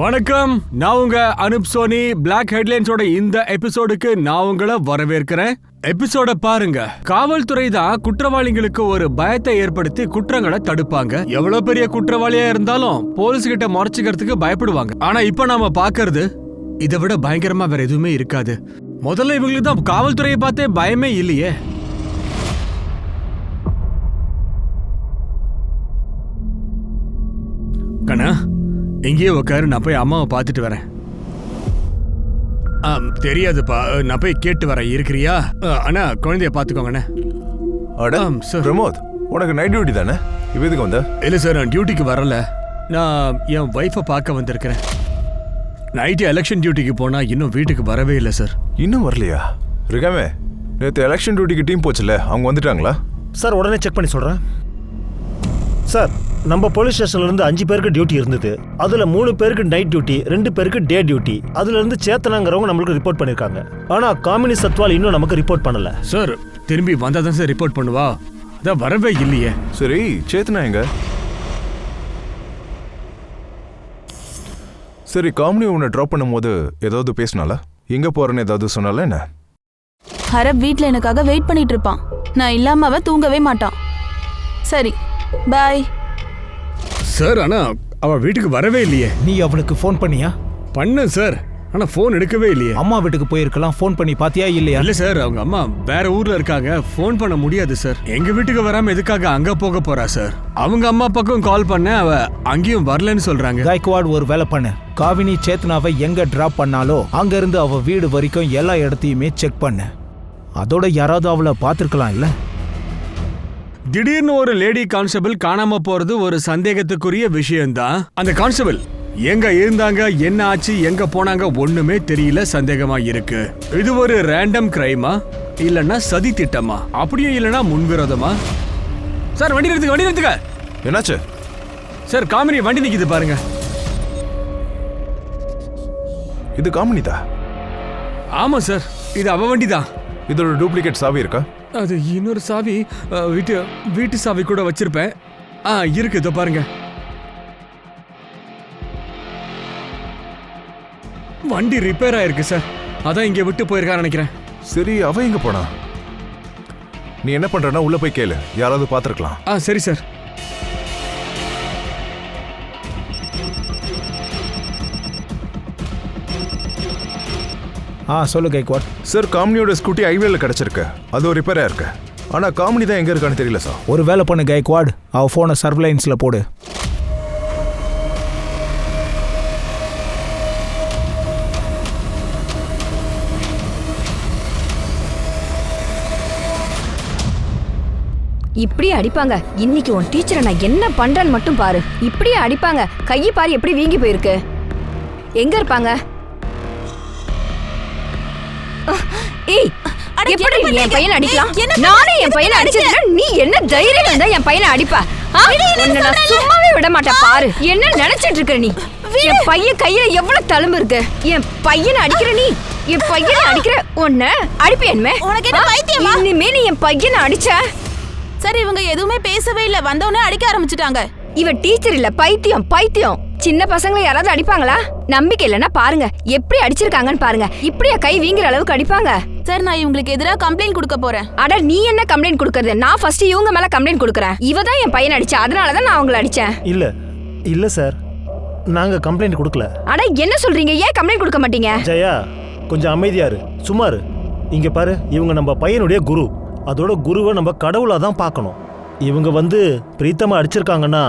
வணக்கம், நான் உங்க அனுப் சோனி. பிளாக் ஹெட்லைன்ஸோட இந்த எபிசோடுக்கு நான் உங்களை வரவேற்கிறேன். எபிசோட பாருங்க. காவல்துறை தான் குற்றவாளிகளுக்கு ஒரு பயத்தை ஏற்படுத்தி குற்றங்களை தடுப்பாங்க. எவ்வளவு பெரிய குற்றவாளியா இருந்தாலும் போலீஸ் கிட்ட மறைச்சிக்கிறதுக்கு பயப்படுவாங்க. ஆனா இப்ப நாம பாக்குறது இதை விட பயங்கரமா வேற எதுவுமே இருக்காது. முதல்ல இவங்களுக்கு தான் காவல்துறையை பார்த்தே பயமே இல்லையே. கண்ணா, எங்கேயோ உட்காரு, நான் போய் அம்மாவை பார்த்துட்டு வரேன். தெரியாதுப்பா, நான் போய் கேட்டு வரேன். இருக்கிறியா? அண்ணா, குழந்தைய பார்த்துக்கோங்கண்ணே. பிரமோத், உனக்கு நைட் டியூட்டி தானே? இப்போ எதுக்கு வந்த? இல்லை சார், நான் டியூட்டிக்கு வரல. நான் என் ஒய்ஃபை பார்க்க வந்திருக்கிறேன். நைட்டு எலெக்ஷன் டியூட்டிக்கு போனா இன்னும் வீட்டுக்கு வரவே இல்லை சார். இன்னும் வரலையா? இருக்காமே, நேற்று எலெக்ஷன் டியூட்டிக்கு டீம் போச்சுல்ல, அவங்க வந்துட்டாங்களா? சார், உடனே செக் பண்ணி சொல்கிறேன். சார், நம்ம போலீஸ் ஸ்டேஷன்லேருந்து 5 பேருக்கு டியூட்டி இருந்தது. அதில் 3 பேருக்கு நைட் டியூட்டி, 2 பேருக்கு டே டியூட்டி. அதுலேருந்து சேத்தனாங்கிறவங்க நம்மளுக்கு ரிப்போர்ட் பண்ணியிருக்காங்க. ஆனால் காமினி சத்வால் இன்னும் நமக்கு ரிப்போர்ட் பண்ணலை. சார், திரும்பி வந்தால் தான் சார் ரிப்போர்ட் பண்ணுவா. அதான் வரவே இல்லையே. சரி, சேத்தனா எங்க? சரி, காமினி உன்னை ட்ராப் பண்ணும்போது ஏதாவது பேசினால? எங்கே போகிறேன்னு ஏதாவது சொன்னால என்ன? ஹரப் வீட்டில் எனக்காக வெயிட் பண்ணிட்டு இருப்பான். நான் இல்லாம அவ தூங்கவே மாட்டான். சரி, பாய். சார், ஆனா அவ வீட்டுக்கு வரவே இல்லையே. நீ அவளுக்கு ஃபோன் பண்ணியா? பண்ணேன் சார், ஆனா ஃபோன் எடுக்கவே இல்லையே. அம்மா வீட்டுக்கு போயிருக்கலாம், ஃபோன் பண்ணி பாத்தியா இல்லையா? இல்ல சார், அவங்க அம்மா வேற ஊர்ல இருக்காங்க, ஃபோன் பண்ண முடியாது சார். எங்க வீட்டுக்கு வராம எதுக்காக அங்க போக போறா சார்? அவங்க அம்மா பக்கம் கால் பண்ண, அவ அங்கேயும் வரலன்னு சொல்றாங்க. காய்க்வாட், ஒரு வேலை பண்ணு. காவினி சேத்னாவை எங்க டிராப் பண்ணாலோ அங்க இருந்து அவ வீடு வரைக்கும் எல்லா இடத்தையுமே செக் பண்ணு. அதோட யாராவது அவளை பார்த்துருக்கலாம் இல்ல? திடீர்னு ஒரு லேடி கான்ஸ்டபிள் காணாம போறது ஒரு சந்தேகத்துக்குரிய விஷயம்தான். அந்த கான்ஸ்டபிள் எங்க இருந்தாங்க, என்ன ஆச்சு, எங்க போனாங்க, ஒண்ணுமே தெரியல. சந்தேகமா இருக்கு. இது ஒரு ரேண்டம் கிரைமா, இல்லன்னா சதி திட்டமா, அப்படியும் இல்லனா முன்விரோதமா? சார், வண்டி நிறுத்துங்க. என்னாச்சு சார்? காமினி வண்டி நிக்குது பாருங்க. இது காமினி தான்? ஆமா சார், இது அவ வண்டி தான். இதோட டூப்ளிகேட் சாவி இருக்கா? அது இன்னொரு சாவி, வீட்டு சாவி கூட வச்சிருப்பேன். இருக்கு, இதோ பாருங்க. வண்டி ரிப்பேர் ஆயிருக்கு சார், அதான் இங்க விட்டு போயிருக்கான்னு நினைக்கிறேன். சரி, அவ எங்க போனா? நீ என்ன பண்றனா உள்ள போய் கேளு, யாராவது பாத்துருக்கலாம். சரி சார். சொல்லு கைக்வாட். சார், காமினியோட ஸ்கூட்டி ஹைவேல கிடைச்சிருக்கு. அது ஒரு ரிப்பேரா இருக்கு. ஆனா காமினி தான் எங்க இருக்கான்னு தெரியல சார். ஒரு வேலை பண்ணு கைக்வாட், அவ போனை சர்வலைன்ஸ்ல போடு. இப்படி அடிப்பாங்க. இன்னைக்கு உன் டீச்சரை நான் என்ன பண்றேன்னு மட்டும் பாரு. இப்படியே அடிப்பாங்க. கையை பாரு எப்படி வீங்கி போயிருக்கு. எங்க இருப்பாங்க? ஏய், எப்படி என் பையனை அடிக்கலாம்? நானே என் பையனை அடிச்சதுல நீ என்ன தைரியம் இருந்தா என் பையனை அடிப்பா? உன்னை நான் சும்மாவே விட மாட்டேன். பாரு என்ன நினைச்சிட்டு இருக்க நீ. என் பையன் கையில எவ்வளவு தழும்பு இருக்கு. என் பையனை அடிக்கிற நீ, என் பையனை அடிக்கிற. உன்னை அடிப்பேன்மே. இனிமே நீ என் பையனை அடிச்ச. சரி, இவங்க எதுவுமே பேசவே இல்ல, வந்தவனே அடிக்க ஆரம்பிச்சுட்டாங்க. இவ டீச்சர் இல்ல, பைத்தியம். சின்ன பசங்களை யாராவது அடிப்பாங்களா? நம்பிக்கை இல்லைன்னா பாருங்க எப்படி அடிச்சிருக்காங்கன்னு பாருங்க. இப்படியா கை வீங்குற அளவுக்கு அடிப்பாங்க? சார், நான் இவங்களுக்கு எதிராக கம்ப்ளைண்ட் கொடுக்க போறேன். அட, நீ என்ன கம்ப்ளைண்ட் கொடுக்கறது? நான் ஃபர்ஸ்ட் இவங்க மேல கம்ப்ளைண்ட் கொடுக்கறேன். இவ தான் என் பையனை அடிச்சா, அதனாலதான் நான் அவங்களை அடிச்சேன். இல்ல சார், நாங்க கம்ப்ளைண்ட் கொடுக்கல. அட, என்ன சொல்றீங்க? ஏன் கம்ப்ளைண்ட் கொடுக்க மாட்டீங்க? ஜெயா, கொஞ்சம் அமைதியா இரு, சும்மா இரு. இங்க பாரு, இவங்க நம்ம பையனுடைய குரு. அதோட குருவை நம்ம கடவுளா தான் பார்க்கணும். இவங்க வந்து பிரீத்தமா அடிச்சிருக்காங்கன்னா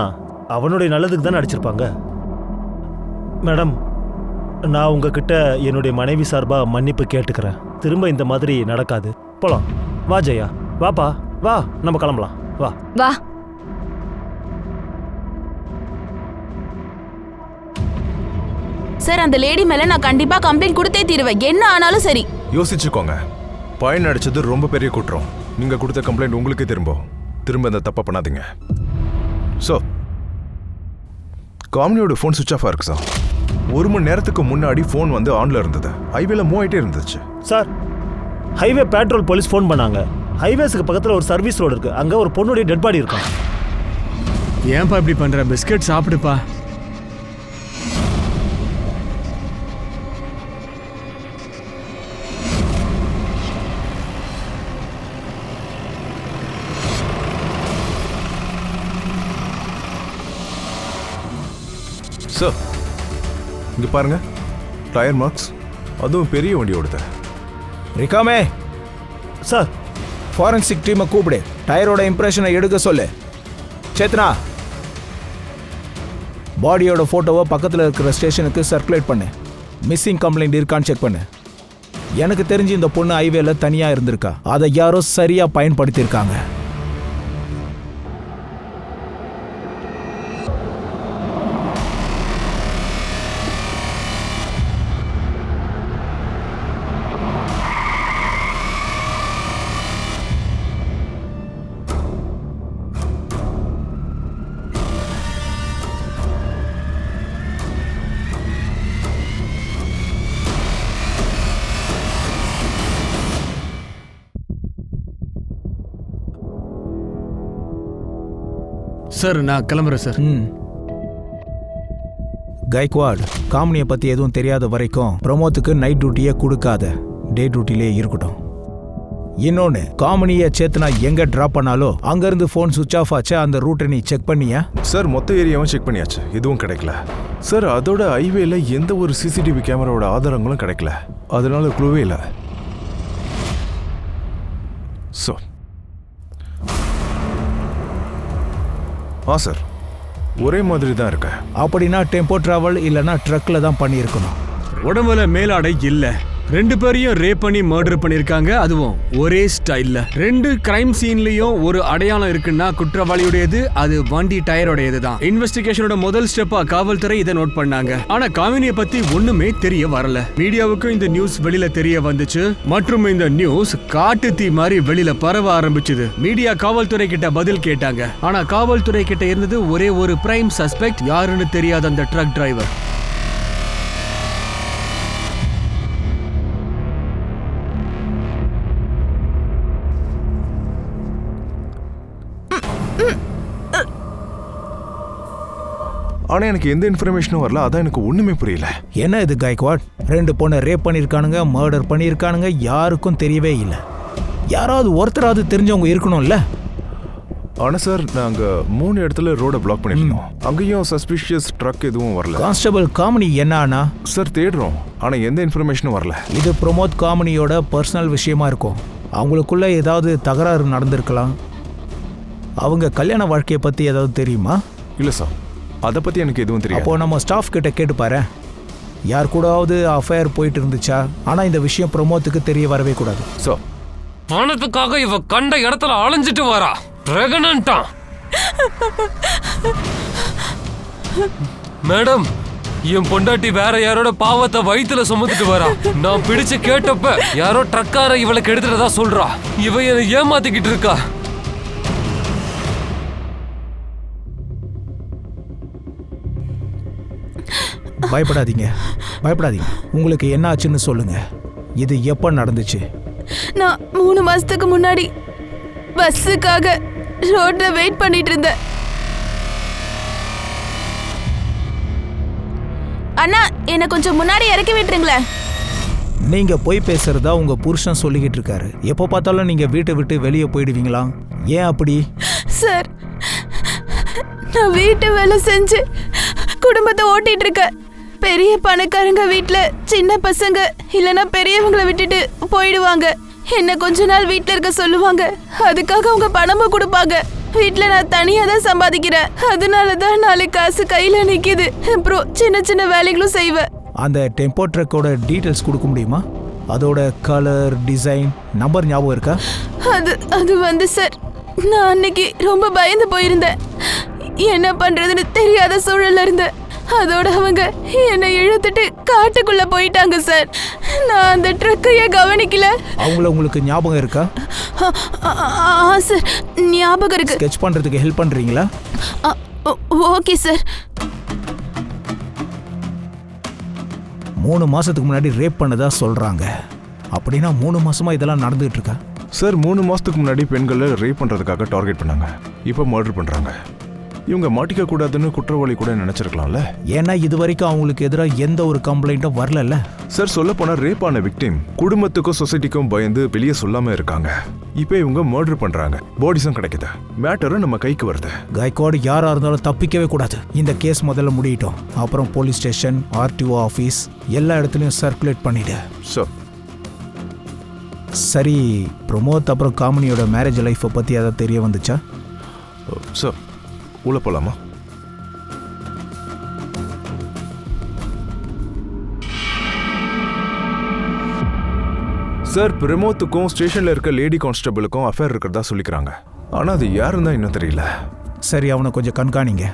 அவனுடைய நல்லதுக்கு தானே அடிச்சிருப்பாங்க. மேடம், நான் உங்ககிட்ட என்னுடைய மனைவி சார்பா மன்னிப்பு கேட்டுக்கிறேன். திரும்ப இந்த மாதிரி நடக்காது. போலாம், வா ஜெயா, வாப்பா, வா, நம்ம கிளம்பலாம், வா வா. சார், அந்த லேடி மேல நான் கண்டிப்பா கம்ப்ளைண்ட் கொடுத்தே தீருவேன், என்ன ஆனாலும் சரி. யோசிச்சுக்கோங்க, பையன் அடிச்சது ரொம்ப பெரிய குற்றம். நீங்க கொடுத்த கம்ப்ளைண்ட் உங்களுக்கே திரும்ப இந்த தப்பை பண்ணாதீங்க. ஸோ காமினியோட ஃபோன் சுவிட்ச் ஆஃப் இருக்கு சார். 1 மணி நேரத்துக்கு முன்னாடி ஃபோன் வந்து ஆன்ல இருந்தது. ஹைவேல மூவ் ஆகிட்டே இருந்துச்சு sir. Highway patrol police phone பண்ணாங்க. ஹைவேஸுக்கு பக்கத்தில் ஒரு சர்வீஸ் ரோடு இருக்கு, அங்கே ஒரு பொண்ணுடைய டெட் பாடி இருக்கும். ஏன்பா இப்படி பண்ற? பிஸ்கட் சாப்பிடுப்பா. சார் இங்க பாருங்க, டயர் மார்க்ஸ், அதுவும் பெரிய வண்டியோடது. ரிகாமே, சார் ஃபாரன்சிக் டீமை கூப்பிடு, டயரோட இம்ப்ரெஷனை எடுக்க சொல்லு. சேத்னா, பாடியோட ஃபோட்டோவை பக்கத்தில் இருக்கிற ஸ்டேஷனுக்கு சர்க்குலேட் பண்ணு. மிஸ்ஸிங் கம்ப்ளைண்ட் இருக்கான்னு செக் பண்ணு. எனக்கு தெரிஞ்சு இந்த பொண்ணு ஹைவேல தனியாக இருந்திருக்கா, அதை யாரோ சரியாக பயன்படுத்தியிருக்காங்க. சார் நான் கிளம்புறேன் சார். கைக்வாட், காமினியை பற்றி எதுவும் தெரியாத வரைக்கும் பிரமோத்துக்கு நைட் டியூட்டியே கொடுக்காத, டே டியூட்டிலே இருக்கட்டும். இன்னொன்று, காமினியை சேத்னா எங்கே ட்ராப் பண்ணாலோ அங்கேருந்து ஃபோன் சுவிச் ஆஃப் ஆச்சு. அந்த ரூட்டை நீ செக் பண்ணியா? சார் மொத்த ஏரியாவும் செக் பண்ணியாச்சு, எதுவும் கிடைக்கல. சார் அதோட ஹைவேல எந்த ஒரு சிசிடிவி கேமராவோட ஆதாரங்களும் கிடைக்கல, அதனால க்ளூவே இல்லை. சார் சார் ஒரே மாதிரி தான் இருக்கு. அப்படின்னா டெம்போ டிராவல் இல்லைன்னா ட்ரக்கில் தான் பண்ணியிருக்கணும். உடம்புல மேலாடை இல்ல, 2 பேரையும் ரேப் பண்ணி மர்டர் பண்ணிருக்காங்க, அதுவும் ஒரே ஸ்டைல்ல. 2 கிரைம் சீன்லயும் ஒரு அடையாளம் இருக்குன்னா குற்றவாளியுடையது அது வண்டி டயரோடையது தான். இன்வெஸ்டிகேஷனோட முதல் ஸ்டெப்பா காவல்துறை இதை நோட் பண்ணாங்க. ஆனா காமினியை பத்தி ஒண்ணுமே தெரிய வரல. மீடியாவுக்கும் இந்த நியூஸ் வெளியில தெரிய வந்துச்சு மற்றும் இந்த நியூஸ் காட்டு தீ மாதிரி வெளியில பரவ ஆரம்பிச்சது. மீடியா காவல்துறை கிட்ட பதில் கேட்டாங்க. ஆனா காவல்துறை கிட்ட இருந்தது ஒரே ஒரு பிரைம் சஸ்பெக்ட், யாருன்னு தெரியாத அந்த ட்ரக் டிரைவர். ஆனா எனக்கு எந்த இன்ஃபர்மேஷனும் வரல, அதான் எனக்கு ஒண்ணுமே புரியல. என்ன இது கைக்வாட், 2 பொண்ணை ரேப் பண்ணியிருக்கானுங்க, மர்டர் பண்ணியிருக்கானுங்க, யாருக்கும் தெரியவே இல்லை. யாராவது ஒருத்தராவது தெரிஞ்சவங்க இருக்கணும்ல. ஆனா சார் நாங்க 3 இடத்துல ரோட பிளாக் பண்ணிருந்தோம், அங்கேயும் சஸ்பிஷியஸ் ட்ரக் எதுவும் வரல. கான்ஸ்டபிள் காமினி என்ன ஆனா? சார் தேடுறோம், ஆனா எந்த இன்ஃபர்மேஷனும் வரல. இது பிரமோத் காமினியோட பர்சனல் விஷயமா இருக்கும். அவங்களுக்குள்ள ஏதாவது தகராறு நடந்திருக்கலாம். அவங்க கல்யாண வாழ்க்கையை பத்தி ஏதாவது தெரியுமா? இல்ல சார், அதை பத்தி எனக்கு எதுவும் தெரியும். அப்போ நம்ம ஸ்டாஃப் கிட்ட கேட்டு பாரு, யார் கூடவாவது அஃபேர் போயிட்டு இருந்துச்சா. ஆனா இந்த விஷயம் பிரமோத்துக்கு தெரிய வரவே கூடாது. சார் பணத்துக்காக இவ கண்ட இடத்துல அலைஞ்சிட்டு வரா, பிரெக்னன்ட்டா. மேடம், என் பொண்டாட்டி வேற யாரோட பாவத்தை வயித்துல சுமந்துட்டு வரா. நான் பிடிச்சு கேட்டப்ப யாரோ ட்ரக்கார இவளுக்கு எடுத்துட்டதா சொல்றா. இவ என்னை ஏமாத்திக்கிட்டு இருக்கா. பயப்படாதீங்க, பயப்படாதீங்க. உங்களுக்கு என்ன ஆச்சுன்னு சொல்லுங்க. இது எப்போ நடந்துச்சு? நான் 3 மாசத்துக்கு முன்னாடி பஸ்ஸுக்காக ரோட்ல வெயிட் பண்ணிட்டு இருந்தேன். அண்ணா, என்ன கொஞ்சம் முன்னாடி இறக்கி விட்டுருங்களேன். நீங்க போய் பேசுறதா உங்க புருஷன் சொல்லிக்கிட்டு இருக்காரு. எப்போ பார்த்தாலும் நீங்க வீட்டை விட்டு வெளியே போயிடுவீங்களா? ஏன் அப்படி? சார், நான் வீட்டு வேலை செஞ்சு குடும்பத்தை ஓட்டிட்டு இருக்கேன். பெரிய பணக்காரங்க வீட்டுல சின்ன பசங்க இல்லைன்னா பெரியவங்களை விட்டுட்டு போயிடுவாங்க. என்ன கொஞ்ச நாள் வீட்டுல இருக்க சொல்லுவாங்க, அதுக்காக அவங்க பணமும் கொடுப்பாங்க. வீட்டுல நான் தனியா தான் சம்பாதிக்கிறேன், அதனாலதான் 4 காசு கையில நிக்குது. அப்புறம் சின்ன சின்ன வேலைகளும் செய்வேன். அந்த டெம்போ ட்ரக்கோட டீட்டெயில்ஸ் கொடுக்க முடியுமா? அதோட கலர், டிசைன், நம்பர் ஞாபகம் இருக்கா? அது வந்து சார், நான் அன்னைக்கு ரொம்ப பயந்து போயிருந்தேன். என்ன பண்றதுன்னு தெரியாத சூழல்ல இருந்தேன். அதோட அவங்க என்னை இழுத்துட்டு காட்டுக்குள்ள போயிட்டாங்க சார். நான் அந்த ட்ரக்கையே கவனிக்கல. அவங்கள உங்களுக்கு ஞாபகம் இருக்கா? சார், ஞாபகம் இருக்கு. ஸ்கெட்ச் பண்றதுக்கு ஹெல்ப் பண்றீங்களா? Okay sir. 3 மாசத்துக்கு முன்னாடி ரேப் பண்ணதா சொல்றாங்க. அப்படின்னா 3 மாசமா இதெல்லாம் நடந்துட்டு இருக்கா? சார் 3 மாசத்துக்கு முன்னாடி பெண்களை ரேப் பண்றதுக்காக டார்கெட் பண்ணாங்க, இப்போ மர்டர் பண்றாங்க. இவங்க மாட்டிக்க கூடாதுன்னு குற்றவாளி கூட நினைச்சிருக்கலாம்ல. ஏன்னா இது வரைக்கும் அவங்களுக்கு எதிராக எந்த ஒரு கம்ப்ளைண்ட்டும் வரலல்ல. சார், சொல்ல போனா ரேப் ஆன விக்டிம் குடும்பத்துக்கும் சொசைட்டிக்கும் பயந்து வெளியே சொல்லாம இருக்காங்க. இப்போ இவங்க மர்டர் பண்றாங்க, பாடிஸும் கிடைக்குது, மேட்டரும் நம்ம கைக்கு வருது. கைக்வாட் யாரா இருந்தாலும் தப்பிக்கவே கூடாது. இந்த கேஸ் முதல்ல முடியட்டும், அப்புறம் போலீஸ் ஸ்டேஷன், ஆர்டிஓ ஆஃபீஸ் எல்லா இடத்துலையும் சர்க்குலேட் பண்ணிடு. சார், சரி, பிரமோத் அப்புறம் காமினியோட மேரேஜ் லைஃப்பை பற்றி ஏதாவது தெரிய வந்துச்சா? சார், உள்ள போலாமா? சார், பிரமோத்துக்கும் ஸ்டேஷன்ல இருக்க லேடி கான்ஸ்டபிளுக்கும் அஃபேர் இருக்கிறதா சொல்லிக்கிறாங்க. ஆனா அது யாருன்னு தான் இன்னும் தெரியல. சரி, அவனை கொஞ்சம் கண்காணிங்க.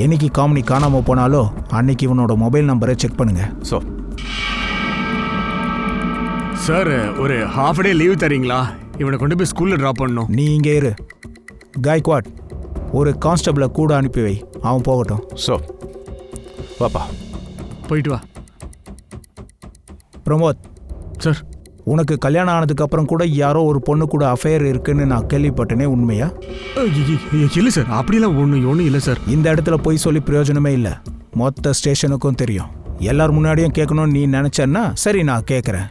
என்னைக்கு காமினி காணாமல் போனாலோ அன்னைக்கு இவனோட மொபைல் நம்பரை செக் பண்ணுங்க. சார், ஒரு ஹாஃப் டே லீவ் தரீங்களா? இவனை கொண்டு போய் ஸ்கூல்ல டிராப் பண்ணணும். நீ இங்கே இரு. கைக்வாட், ஒரு கான்ஸ்டபிளை கூட அனுப்பி வை, அவன் போகட்டும். வாப்பா, போயிட்டு வா. பிரமோத் சார், உனக்கு கல்யாணம் ஆனதுக்கு அப்புறம் கூட யாரோ ஒரு பொண்ணு கூட அஃபேர் இருக்குன்னு நான் கேள்விப்பட்டேனே, உண்மையா? இல்லை சார், அப்படிலாம் ஒன்றும் இல்லை சார். இந்த இடத்துல போய் சொல்லி பிரயோஜனமே இல்லை. மொத்த ஸ்டேஷனுக்கும் தெரியும். எல்லார் முன்னாடியும் கேட்கணும்னு நீ நினைச்சன்னா சரி, நான் கேட்குறேன்.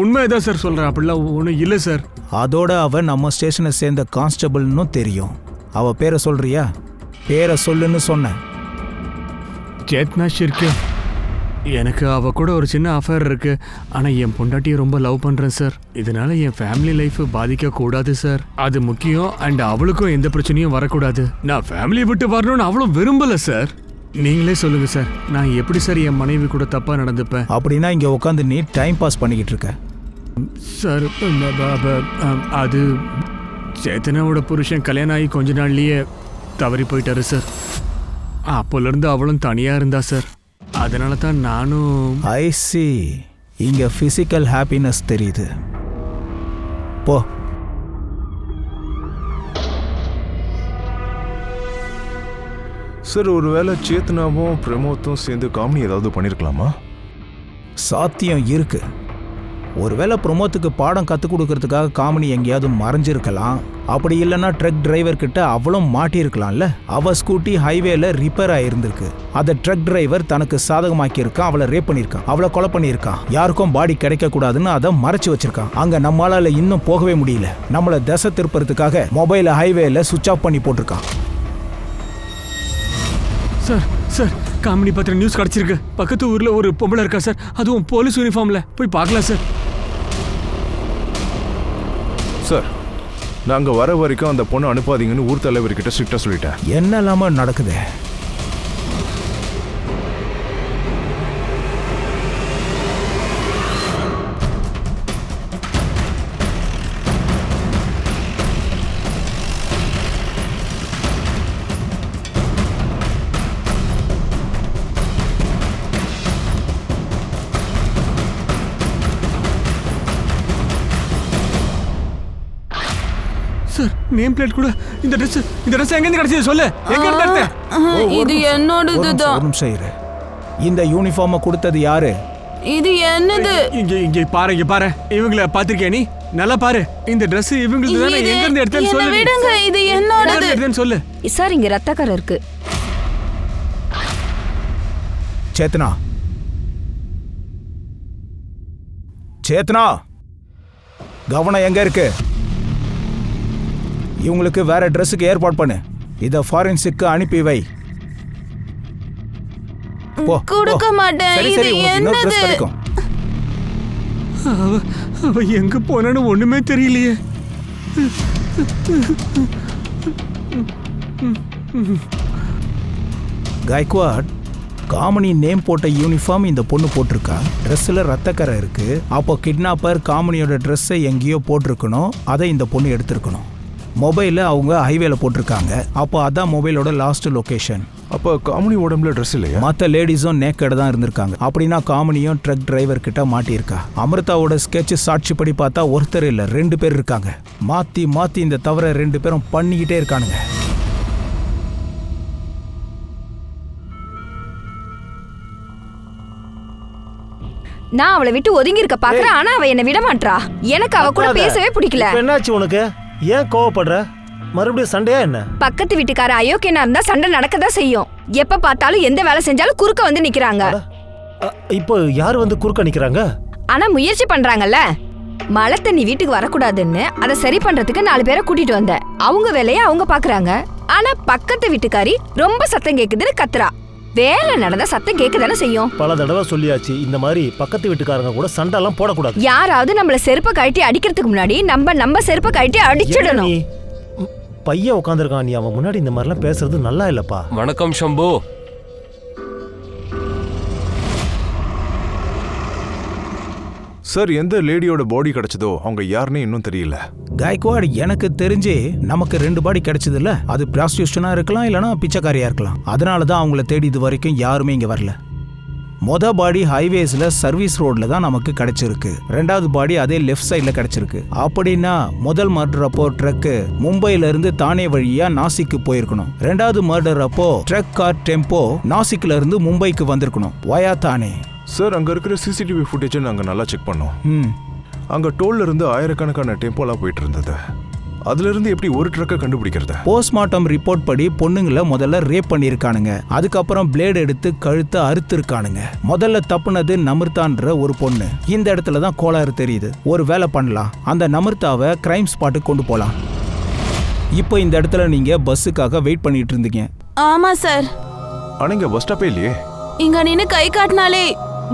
உண்மைதான் சார் சொல்கிறேன், அப்படிலாம் ஒன்றும் இல்லை சார். அதோட அவ நம்ம ஸ்டேஷனை சேர்ந்த கான்ஸ்டபிள்னு தெரியும். அவ பேரை சொல்றியா? பேரை சொல்லுன்னு சொன்ன. சேத்னா ஷிர்கே. எனக்கு அவ கூட ஒரு சின்ன அஃபேர் இருக்கு. ஆனால் என் பொண்டாட்டியை ரொம்ப லவ் பண்ணுறேன் சார். இதனால என் ஃபேமிலி லைஃப் பாதிக்கக்கூடாது சார். அது முக்கியம். அண்ட் அவளுக்கும் எந்த பிரச்சனையும் வரக்கூடாது. நான் ஃபேமிலியை விட்டு வரணும்னு அவளும் விரும்பலை சார். நீங்களே சொல்லுங்க சார், நான் எப்படி சார் என் மனைவி கூட தப்பா நடந்துப்பேன்? அப்படின்னா இங்க உட்காந்து நீ டைம் பாஸ் பண்ணிக்கிட்டு இருக்க சார். அது சேத்தனாவோட புருஷன் கல்யாணம் ஆகி கொஞ்ச நாள்லயே தவறி போயிட்டாரு சார். அப்போலேருந்து அவளும் தனியா இருந்தா சார். அதனால தான் நானும். ஐ சி, இங்க பிசிக்கல் ஹாப்பினஸ் தெரியுது. போ. சார், ஒருவேளை சேத்னாவும் பிரமோத்தும் சேர்ந்து காமெடி ஏதாவது பண்ணிருக்கலாமா? சாத்தியம் இருக்கு. ஒருவேளை பிரமோத்துக்கு பாடம் கற்றுக் கொடுக்கறதுக்காக காமெடி எங்கேயாவது மறைஞ்சிருக்கலாம். அப்படி இல்லைன்னா ட்ரக் டிரைவர் கிட்ட அவளும் மாட்டியிருக்கலாம்ல. அவ ஸ்கூட்டி ஹைவேல ரிப்பேர் ஆயிருந்திருக்கு. அதை ட்ரக் டிரைவர் தனக்கு சாதகமாக்கி இருக்கான். அவளை ரேப் பண்ணியிருக்கான், அவளை கொலை பண்ணியிருக்கான். யாருக்கும் பாடி கிடைக்க கூடாதுன்னு அதை மறைச்சு வச்சிருக்கான். அங்க நம்மளால இன்னும் போகவே முடியல. நம்மளை திசை திருப்பறதுக்காக மொபைலை ஹைவேல சுவிட்ச் ஆஃப் பண்ணி போட்டிருக்கான். சார், சார், காமெடி பத்திர நியூஸ் கிடைச்சிருக்கு. பக்கத்து ஊர்ல ஒரு பொம்பளை இருக்கா சார், அதுவும் போலீஸ் யூனிஃபார்ம்ல. போய் பார்க்கலாம் சார். சார், நாங்க வர வரைக்கும் அந்த பொண்ணை அனுப்பாதீங்கன்னு ஊர் தலைவர்கிட்ட ஸ்ட்ரிக்டா சொல்லிட்டேன். என்னெல்லாம நடக்குது? சார், நேம் பிளேட் கூட. இந்த Dress எங்க இருந்து கிடைச்சது சொல்லு. எங்க இருந்து எடுத்த? இது என்னோடதுதான். இந்த யூனிஃபார்மை கொடுத்தது யாரு? இது என்னது? இங்க பாரு. இவங்கள பாத்திருக்கியா நீ? நல்லா பாரு. இந்த Dress இவங்களுக்கு தானே. எங்க இருந்து எடுத்தேன்னு சொல்லு. விடுங்க, இது என்னோடது. எடுத்தேன்னு சொல்லு. சார், இங்க ரத்தக்கரை இருக்கு. சேத்னா, கவனம் எங்க இருக்கு? இவங்களுக்கு வேற ட்ரெஸ்ஸுக்கு ஏற்பாடு பண்ணு. இத ஃபாரன்சிக்கு அனுப்பி வை. கொடுக்க மாட்டேன். இது என்னது? அவ எங்க போனான்னு ஒண்ணுமே தெரியலையே. கைக்வாட், காமினி நேம் போட்ட யூனிஃபார்ம் இந்த பொண்ணு போட்டிருக்கா. ட்ரெஸ்ஸில் ரத்தக்கரை இருக்கு. அப்போ கிட்னாப்பர் காமினியோட ட்ரெஸ்ஸை எங்கேயோ போட்டிருக்கணும். அதை இந்த பொண்ணு எடுத்திருக்கணும். மொபைலில் அவங்க ஹைவேல போட்டிருக்காங்க. அப்போ அதான் மொபைலோட லாஸ்ட் லொகேஷன். அப்போ காமெடி உடம்புல ட்ரெஸ் இல்லையா? மற்ற லேடிஸும் நேக்கட் தான் இருந்திருக்காங்க. அப்படின்னா காமெடியும் ட்ரக் டிரைவர் கிட்ட மாட்டியிருக்கா. அமிர்தாவோட ஸ்கெட்ச் சாட்சிப்படி பார்த்தா ஒருத்தர் இல்லை, 2 பேர் இருக்காங்க. மாற்றி மாற்றி இந்த தவிர 2 பேரும் பண்ணிக்கிட்டே இருக்கானுங்க. நான் அவளை விட்டு ஒதுங்கி இருக்க பாக்குறேன். ஆனா அவ என்னை விட மாட்டா. எனக்கு அவ கூட பேசவே பிடிக்கல. என்னாச்சு உனக்கு? ஏன் கோவப்படுற? மறுபடியும் சண்டையா என்ன? பக்கத்து வீட்டுக்கார அயோக்கியனா இருந்தா சண்டை நடக்கதான் செய்யும். எப்ப பார்த்தாலும் எந்த வேலை செஞ்சாலும் குறுக்க வந்து நிக்கிறாங்க. இப்போ யார் வந்து குறுக்க நிக்கிறாங்க? ஆனா முயற்சி பண்றாங்கல்ல. மழை தண்ணி வீட்டுக்கு வரக்கூடாதுன்னு அதை சரி பண்றதுக்கு 4 பேரை கூட்டிட்டு வந்த. அவங்க வேலையை அவங்க பாக்குறாங்க. ஆனா பக்கத்து வீட்டுக்காரி ரொம்ப சத்தம் கேக்குதுன்னு கத்துறா. வேலை நடந்தா சத்தம் கேட்கதானே செய்யும். பல தடவை சொல்லியாச்சு, இந்த மாதிரி பக்கத்து வீட்டுக்காரங்க கூட சண்டைலாம் போடக்கூடாது. யாராவது நம்மள செருப்பை கழட்டி அடிக்கிறதுக்கு முன்னாடி நம்ம செருப்பை கழட்டி அடிச்சிடணும். பையன் உட்காந்துருக்கான், நீ அவன் முன்னாடி இந்த மாதிரிலாம் பேசுறது நல்லா இல்லப்பா. வணக்கம் ஷம்பு. சார், எந்த லேடியோட பாடி கிடைச்சதோ அவங்க யாருன்னே இன்னும் தெரியல. காய்க்வாட், எனக்கு தெரிஞ்சு நமக்கு 2 பாடி கிடைச்சதுல்ல, அது ப்ராஸ்டியூஷனா இருக்கலாம், இல்லைனா பிச்சைக்காரியா இருக்கலாம். அதனால தான் அவங்கள தேடி இது வரைக்கும் யாருமே இங்க வரல. மொத பாடி ஹைவேஸ்ல சர்வீஸ் ரோட்ல தான் நமக்கு கிடைச்சிருக்கு. 2வது பாடி அதே லெஃப்ட் சைட்ல கிடைச்சிருக்கு. அப்படின்னா முதல் மர்டர் அப்போ ட்ரக்கு மும்பைல இருந்து தானே வழியா நாசிக்கு போயிருக்கணும். 2வது மர்டர் அப்போ ட்ரக் கார் டெம்போ நாசிக்ல இருந்து மும்பைக்கு வந்திருக்கணும், வயா தானே. சார், அங்க இருக்கிற சிசிடிவி ஃபுட்டேஜை நாங்க நல்லா செக் பண்ணோம். அங்க டோல்ல இருந்து ஆயிரக்கணக்கான டெம்போலாம் போயிட்டு இருந்தது. அதுல இருந்து எப்படி ஒரு ட்ரக்கை கண்டுபிடிக்கிறது? போஸ்ட்மார்ட்டம் ரிப்போர்ட் படி பொண்ணுங்களை முதல்ல ரேப் பண்ணிருக்கானுங்க. அதுக்கப்புறம் பிளேடு எடுத்து கழுத்தை அறுத்திருக்கானுங்க. முதல்ல தப்புனது நமிர்தான்ற ஒரு பொண்ணு. இந்த இடத்துல தான் கோளாறு தெரியுது. ஒரு வேலை பண்ணலாம், அந்த நமிர்தாவை கிரைம் ஸ்பாட்டுக்கு கொண்டு போலாம். இப்போ இந்த இடத்துல நீங்க பஸ்ஸுக்காக வெயிட் பண்ணிட்டு இருந்தீங்க. ஆமா சார். ஆனா இங்க பஸ் ஸ்டாப்பே இல்லையே. இங்க நின்னு கை காட்டினாலே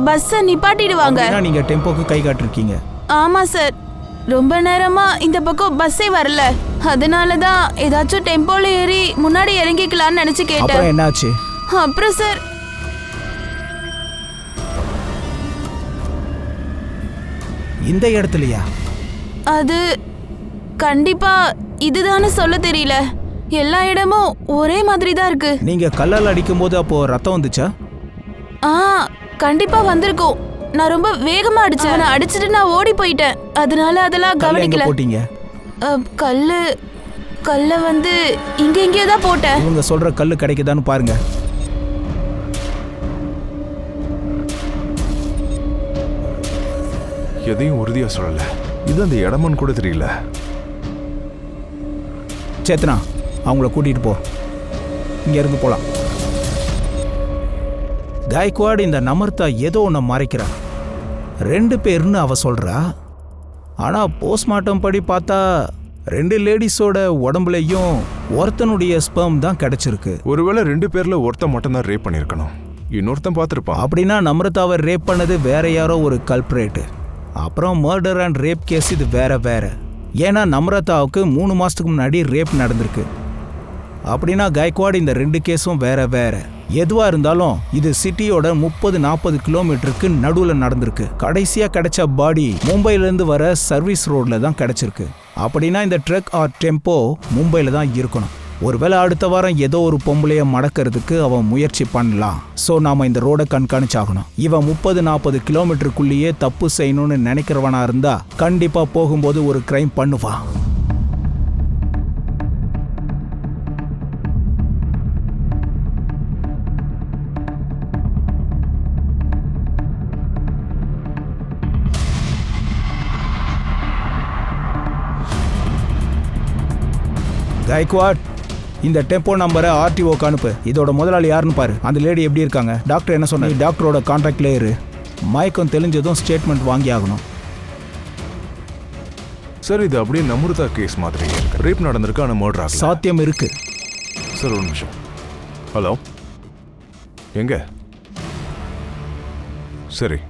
பஸ்ஸ நிப்பாட்டிடுவாங்க. நீங்க டெம்போக்கு கை காட்டிருக்கீங்க. ஆமா சார், ரொம்ப நேரமா இந்த பக்கம் பஸ்ஸே வரல. அதனாலதான் ஏதாச்சும் டெம்போல ஏறி முன்னாடி இறங்கிக்கலாம்னு நினைச்சு கேட்டேன். அப்புறம் என்னாச்சு? அப்புறம் சார், இந்த இடத்துலயா? அது கண்டிப்பா இதுதானே சொல்ல தெரியல. எல்லா இடமும் ஒரே மாதிரி தான் இருக்கு. நீங்க கல்லால் அடிக்கும் போது அப்போ ரத்தம் வந்துச்சா? கண்டிப்பா வந்திருக்கும். நான் ரொம்ப வேகமா அடிச்சேன். நான் அடிச்சிட்டு நான் ஓடி போயிட்டேன். அதனால அதெல்லாம் கவனிக்கல. போட்டீங்க? கல்ல வந்து இங்க எங்கேயோ தான் போட்டேன். இவங்க சொல்ற கல்லு கிடைக்குதான்னு பாருங்க. எதையும் உறுதியா சொல்லல. இது அந்த இடமான்னு கூட தெரியல. சேத்தனா, அவங்கள கூட்டிட்டு போ. இங்க இருந்து போலாம். காய்க்வாட், இந்த நமிர்தா ஏதோ ஒன்று மறைக்கிறா. 2 பேர்னு அவ சொல்றா. ஆனா போஸ்ட்மார்ட்டம் படி பார்த்தா 2 லேடிஸோட உடம்புலையும் ஒருத்தனுடைய ஸ்பெர்ம் தான் கிடைச்சிருக்கு. ஒருவேளை 2 பேர்ல ஒருத்தன் மட்டும் தான் ரேப் பண்ணிருக்கணும். இன்னொருத்தன் பார்த்திருப்பான். அப்படின்னா நமிர்தாவை ரேப் பண்ணது வேற யாரோ ஒரு கல்ப்ரேட். அப்புறம் மர்டர் அண்ட் ரேப் கேஸ் இது வேற. ஏன்னா நமிர்தாவுக்கு 3 மாசத்துக்கு முன்னாடி ரேப் நடந்திருக்கு. அப்படின்னா காய்க்வாட், இந்த 2 கேஸும் வேற. எதுவா இருந்தாலும் இது சிட்டியோட 30-40 கிலோமீட்டருக்கு நடுவில் நடந்திருக்கு. கடைசியா கிடைச்ச பாடி மும்பையிலேருந்து வர சர்வீஸ் ரோட்ல தான் கிடைச்சிருக்கு. அப்படின்னா இந்த ட்ரக் ஆர் டெம்போ மும்பையில தான் இருக்கணும். ஒருவேளை அடுத்த வாரம் ஏதோ ஒரு பொம்பளைய மடக்கிறதுக்கு அவன் முயற்சி பண்ணலாம். ஸோ நாம இந்த ரோடை கண்காணிச்சாகணும். இவன் 30-40 கிலோமீட்டருக்குள்ளேயே தப்பு செய்யணும்னு நினைக்கிறவனா இருந்தா கண்டிப்பா போகும்போது ஒரு கிரைம் பண்ணுவான். காய்க்வாட், இந்த டெம்போ நம்பரை ஆர்டிஓக்கு அனுப்பு. இதோட முதலாளி யாருன்னு பாரு. அந்த லேடி எப்படி இருக்காங்க? டாக்டர் என்ன சொன்னாங்க? டாக்டரோட கான்டாக்ட்ல இரு. மயக்கம் தெளிஞ்சதும் ஸ்டேட்மெண்ட் வாங்கி ஆகணும். சார், இது அப்படியே நமிர்தா கேஸ் மாதிரி இருக்கு. ரேப் நடந்திருக்கு, ஆனா மர்டர் ஆகல. சாத்தியம் இருக்கு. சார், ஒரு நிமிஷம். ஹலோ, எங்க? சரி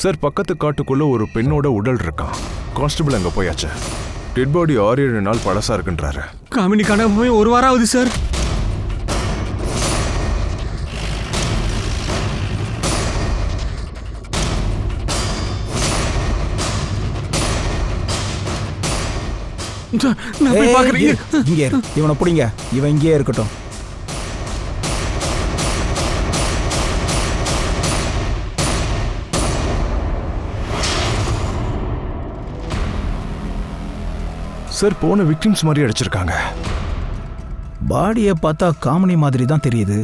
சார், பக்கத்து காட்டுக்குள்ள ஒரு பெண்ணோட உடல் இருக்கான். கான்ஸ்டபிள் அங்க போயாச்சு. டெட் பாடி 6-7 நாள் பழசா இருக்குன்றாரு. காமினி காணாம போய் 1 வாரம் ஆகுது சார். நான் போய் பார்க்கறேன். இங்கே இரு. இவனை பிடிங்க. இவன் இங்கேயே இருக்கட்டும். சார், போன விக்டிம்ஸ் மாதிரி அடிச்சிருக்காங்க. பாடியை பார்த்தா காமெடி மாதிரி தான் தெரியுது.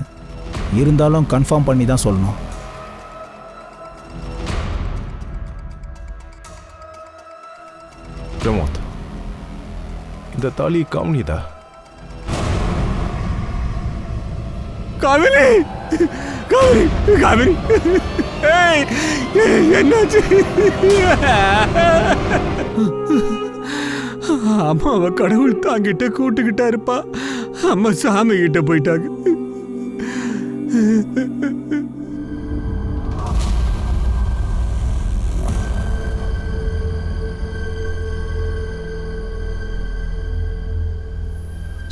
இருந்தாலும் கன்ஃபார்ம் பண்ணி தான் சொல்லணும். பிரமோத், இந்த தாலி காமினிதா? காவிரி காவிரி காவிரி ஏய், என்னாச்சு? அம்மாவை கடவுள் தாங்கிட்ட கூட்டுக்கிட்டா இருப்பா. அம்மா சாமி கிட்ட போயிட்டாங்க.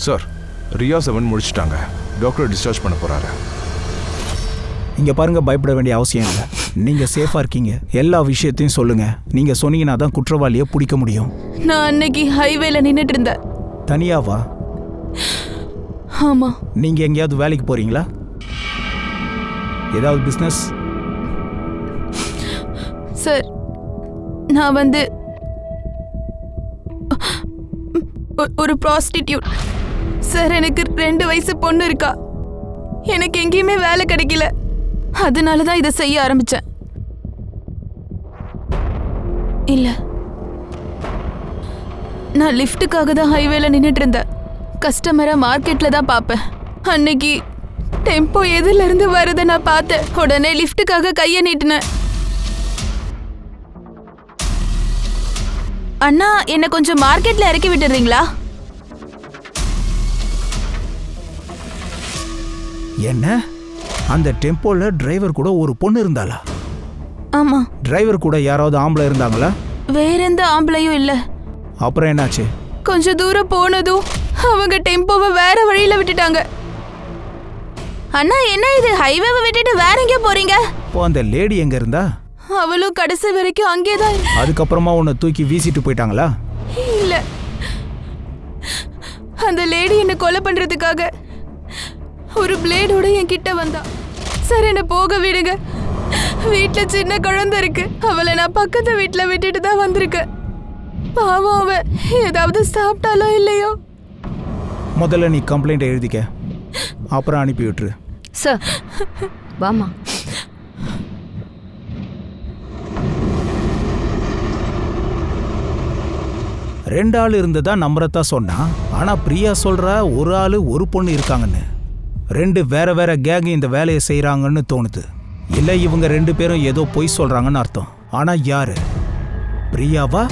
சார், ரியா 7 முடிச்சிட்டாங்க. டாக்டர் டிஸ்சார்ஜ் பண்ண போறாரு. இங்க பாருங்க, பயப்பட வேண்டிய அவசியம் இல்லை. நீங்க சேஃபா இருக்கீங்க. எல்லா விஷயத்தையும் சொல்லுங்க. நீங்க சொன்னீங்கன்னா தான் குற்றவாளியை பிடிக்க முடியும். நான் அன்னைக்கு ஹைவேல நின்னுட்டு இருந்தேன். தனியாவா? ஆமா. நீங்க எங்கேயாவது வேலைக்கு போறீங்களா? ஏதாவது பிசினஸ்? சார், நான் வந்து ஒரு ப்ராஸ்டிடியூட் சார். எனக்கு 2 வயசு பொண்ணு இருக்கா. எனக்கு எங்கேயுமே வேலை கிடைக்கல. அதனால தான் இதை செய்ய ஆரம்பிச்சேன். இல்ல, நான் லிஃப்ட்டுக்காக தான் ஹைவேல நின்னுட்டு இருந்தேன். கஸ்டமரை மார்க்கெட்ல தான் பார்ப்பேன். அன்னைக்கு டெம்போ எதிரில இருந்து வருதை நான் பார்த்தேன். உடனே லிஃப்ட்டுக்காக கையை நீட்டினேன். அண்ணா, என்ன கொஞ்சம் மார்க்கெட்ல இறக்கி விட்டுறீங்களா? என்ன? அந்த டெம்போல டிரைவர் கூட ஒரு பொண்ணு இருந்தாளா? ஆமா. டிரைவர் கூட யாராவது ஆம்பளை இருந்தாங்களா? வேற எந்த ஆம்பளையும் இல்ல. அப்புறம் என்னாச்சு? கொஞ்ச தூரம் போனதும் அவங்க டெம்போவை வேற வழியில விட்டுட்டாங்க. அண்ணா, என்ன இது? ஹைவேவை விட்டுட்டு வேற எங்க போறீங்க? இப்போ அந்த லேடி எங்க இருந்தா? அவளும் கடைசி வரைக்கும் அங்கேதான். அதுக்கப்புறமா உன்னை தூக்கி வீசிட்டு போயிட்டாங்களா? இல்ல, அந்த லேடி என்ன கொலை பண்றதுக்காக ஒரு பிளேடோட என் கிட்ட வந்தா. சார், என்ன போக விடுங்க. வீட்டுல சின்ன குழந்தை இருக்கு. அவளை நான் பக்கத்து வீட்டுல விட்டுட்டு தான் வந்திருக்கேன். பாவம், அவ ஏதாவது சாப்பிட்டாலோ இல்லையோ. முதல்ல நீ கம்ப்ளைண்ட் எழுதிக்க, அப்புறம் அனுப்பி விட்டுரு. சார், வாமா. ரெண்டு ஆள் இருந்ததா நம்புறதா சொன்னா, ஆனா பிரியா சொல்றா ஒரு ஆளு ஒரு பொண்ணு இருக்காங்கன்னு. 2 வேற வேற கேங் இந்த வேலையை செய்யறாங்கன்னு தோணுது. இல்ல இவங்க 2 பேரும் ஏதோ பொய் சொல்றாங்கன்னு அர்த்தம். ஆனா யாரு? பிரியாவா